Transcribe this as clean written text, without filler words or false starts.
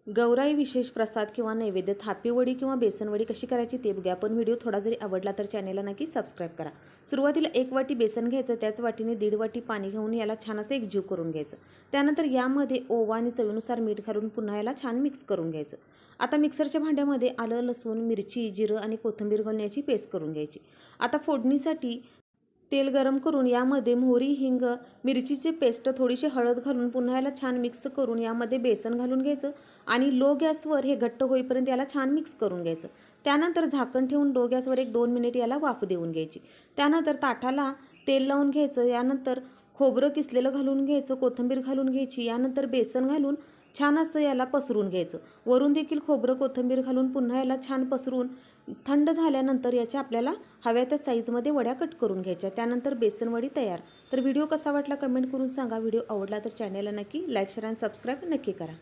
गौराई विशेष प्रसाद किंवा नैवेद्य थापीवडी किंवा बेसनवडी कशी करायची ते बघूया. पण व्हिडिओ थोडा जरी आवडला तर चॅनेलला नक्की सबस्क्राईब करा. सुरुवातीला 1 वाटी बेसन घ्यायचं, त्याच वाटीने 1.5 वाटी पाणी घेऊन याला छान असं एकजीव करून घ्यायचं. त्यानंतर यामध्ये ओवा आणि चवीनुसार मीठ घालून पुन्हा याला छान मिक्स करून घ्यायचं. आता मिक्सरच्या भांड्यामध्ये आलं, लसूण, मिरची, जिरं आणि कोथिंबीर घालून याची पेस्ट करून घ्यायची. आता फोडणीसाठी तेल गरम करून यामध्ये मोहरी, हिंग, मिरचीची पेस्ट, थोडीशी हळद घालून पुन्हा याला छान मिक्स करून यामध्ये बेसन घालून घ्यायचं आणि लो गॅसवर हे घट्ट होईपर्यंत याला छान मिक्स करून घ्यायचं. त्यानंतर झाकण ठेवून लो गॅसवर 1-2 मिनिट याला वाफ देऊन घ्यायची. त्यानंतर ताटाला तेल लावून घ्यायचं. यानंतर खोबरं किसलेलं घालून घ्यायचं, कोथिंबीर घालून घ्यायची. यानंतर बेसन घालून छान असं याला पसरून घ्यायचं. वरून देखील खोबरं, कोथिंबीर घालून पुन्हा याला छान पसरून थंड झाल्यानंतर याच्या आपल्याला हव्या त्या साईजमध्ये वड्या कट करून घ्यायच्या. त्यानंतर बेसनवडी तयार. तर व्हिडिओ कसा वाटला कमेंट करून सांगा. व्हिडिओ आवडला तर चॅनेलला नक्की लाईक, शेअर आणि सबस्क्राईब नक्की करा.